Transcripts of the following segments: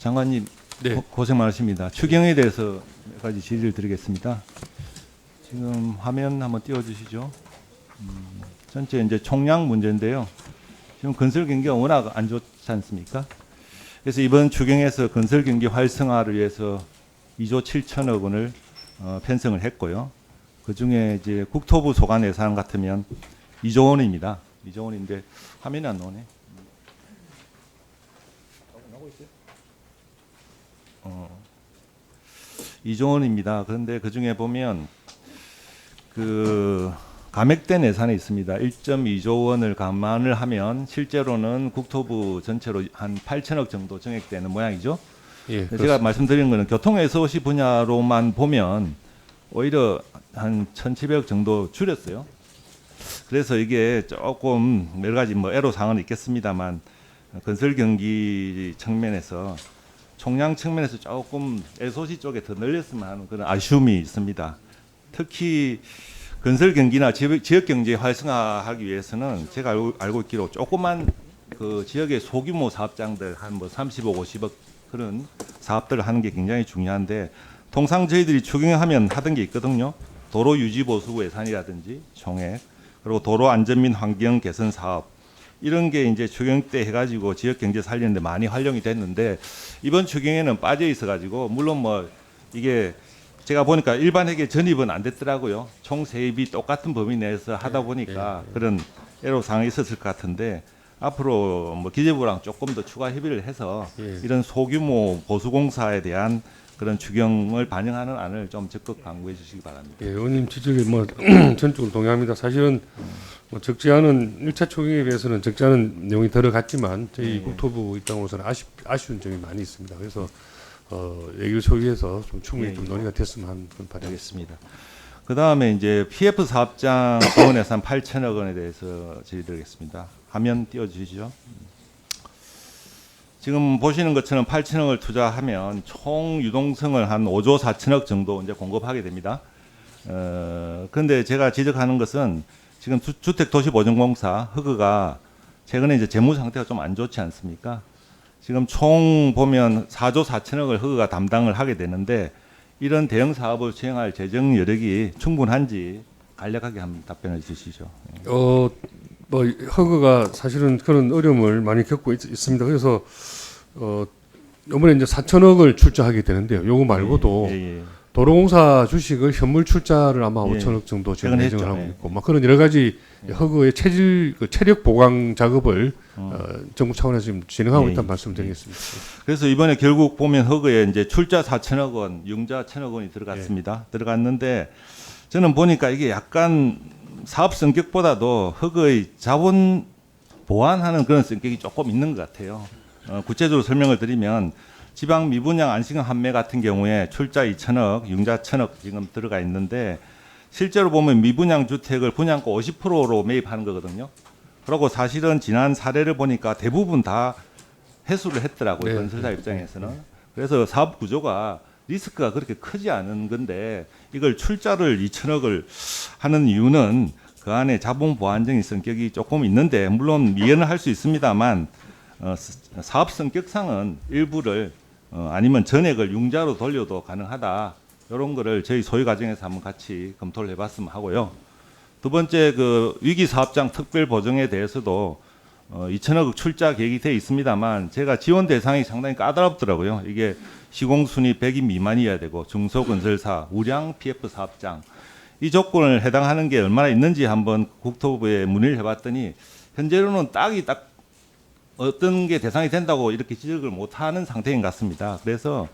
장관님 네. 고생 많으십니다. 추경에 대해서 몇 가지 질의를 드리겠습니다. 지금 화면 한번 띄워주시죠. 전체 이제 총량 문제인데요. 지금 건설 경기가 워낙 안 좋지 않습니까? 그래서 이번 추경에서 건설 경기 활성화를 위해서 2조 7천억 원을 편성을 했고요. 그 중에 이제 국토부 소관 예산 같으면 2조 원입니다. 2조 원인데 화면이 안 나오네. 2조 원입니다. 그런데 그 중에 보면 그 감액된 예산이 있습니다. 1.2조 원을 감안을 하면 실제로는 국토부 전체로 한 8천억 정도 증액되는 모양이죠. 예, 제가 말씀드린 것은 교통 SOC 분야로만 보면 오히려 한 1,700억 정도 줄였어요. 그래서 이게 조금 여러 가지 뭐 애로 사항은 있겠습니다만 건설 경기 측면에서 총량 측면에서 조금 SOC 쪽에 더 늘렸으면 하는 그런 아쉬움이 있습니다. 특히 건설 경기나 지역 경제 활성화하기 위해서는 제가 알고 있기로 조그만 그 지역의 소규모 사업장들 한 뭐 30억, 50억 그런 사업들을 하는 게 굉장히 중요한데 통상 저희들이 추경하면 하던 게 있거든요. 도로 유지 보수 예산이라든지 총액, 그리고 도로 안전 및 환경 개선 사업 이런 게 이제 추경 때 해가지고 지역 경제 살리는데 많이 활용이 됐는데 이번 추경에는 빠져 있어가지고 물론 뭐 이게 제가 보니까 일반 회계 전입은 안 됐더라고요. 총 세입이 똑같은 범위 내에서 하다 보니까 그런 애로사항이 있었을 것 같은데 앞으로 뭐 기재부랑 조금 더 추가 협의를 해서 이런 소규모 보수공사에 대한 그런 추경을 반영하는 안을 좀 적극 강구해 주시기 바랍니다. 예, 의원님 지적에 뭐 전적으로 동의합니다. 사실은 뭐 적지 않은 1차 추경에 비해서는 적지 않은 내용이 들어갔지만 저희 국토부 입장으로서는 아쉬운 점이 많이 있습니다. 그래서 얘기를 소위해서 좀 충분히 좀 논의가 됐으면 하는 그런 바람이겠습니다. 그 다음에 이제 PF 사업장 지원 예산 8천억 원에 대해서 질의드리겠습니다. 화면 띄워주시죠. 지금 보시는 것처럼 8천억을 투자하면 총 유동성을 한 5조 4천억 정도 이제 공급하게 됩니다. 그런데 제가 지적하는 것은 지금 주택도시보증공사 허그가 최근에 이제 재무 상태가 좀 안 좋지 않습니까? 지금 총 보면 4조 4천억을 허그가 담당을 하게 되는데 이런 대형 사업을 수행할 재정 여력이 충분한지 간략하게 한번 답변해 주시죠. 뭐 허그가 사실은 그런 어려움을 많이 겪고 있습니다. 그래서 이번에 이제 4천억을 출자하게 되는데요. 요거 말고도 도로공사 주식을 현물 출자를 아마 5천억 정도 지금 예정을 하고 있고, 막 그런 여러 가지 허그의 체력 보강 작업을 정부 차원에서 지금 진행하고 있다는 말씀드리겠습니다. 그래서 이번에 결국 보면 허그에 이제 출자 4천억 원, 융자 1천억 원이 들어갔습니다. 들어갔는데 저는 보니까 이게 약간 사업 성격보다도 허그의 자본 보완하는 그런 성격이 조금 있는 것 같아요. 구체적으로 설명을 드리면 지방 미분양 안식형 판매 같은 경우에 출자 2천억, 융자 1천억 지금 들어가 있는데 실제로 보면 미분양 주택을 분양가 50%로 매입하는 거거든요. 그리고 사실은 지난 사례를 보니까 대부분 다 회수를 했더라고요. 건설사 입장에서는. 그래서 사업 구조가 리스크가 그렇게 크지 않은 건데 이걸 출자를 2천억을 하는 이유는 그 안에 자본 보완적인 성격이 조금 있는데 물론 이해는 할 수 있습니다만 사업 성격상은 일부를 아니면 전액을 융자로 돌려도 가능하다. 이런 거를 저희 소유 과정에서 한번 같이 검토를 해봤으면 하고요. 두 번째 그 위기 사업장 특별 보정에 대해서도 2천억 출자 계획이 돼 있습니다만 제가 지원 대상이 상당히 까다롭더라고요. 이게 시공순위 100인 미만이어야 되고 중소건설사, 우량 PF 사업장 이 조건을 해당하는 게 얼마나 있는지 한번 국토부에 문의를 해봤더니 현재로는 딱 어떤 게 대상이 된다고 이렇게 지적을 못하는 상태인 것 같습니다. 그래서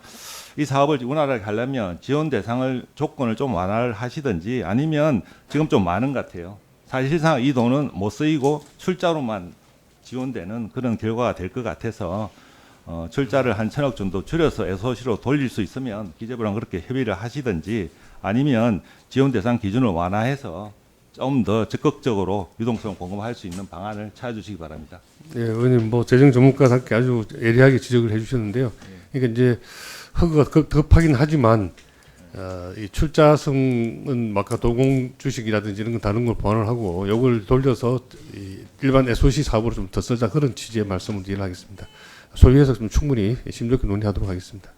이 사업을 원활하게 하려면 지원 대상을 조건을 좀 완화를 하시든지 아니면 지금 좀 많은 것 같아요. 사실상 이 돈은 못 쓰이고 출자로만 지원되는 그런 결과가 될 것 같아서 출자를 한 1천억 정도 줄여서 SOC로 돌릴 수 있으면 기재부랑 그렇게 협의를 하시든지 아니면 지원 대상 기준을 완화해서 좀 더 적극적으로 유동성 공급할 수 있는 방안을 찾아주시기 바랍니다. 예, 의원님 뭐 재정 전문가답게 아주 예리하게 지적을 해주셨는데요. 그러니까 이제 허그가 급하긴 하지만 이 출자성은 아까 도공 주식이라든지 이런 건 다른 걸 보완을 하고 이걸 돌려서 이 일반 SOC 사업으로 좀 더 쓰자 그런 취지의 말씀을 드리겠습니다. 소위에서 좀 충분히 심도 있게 논의하도록 하겠습니다.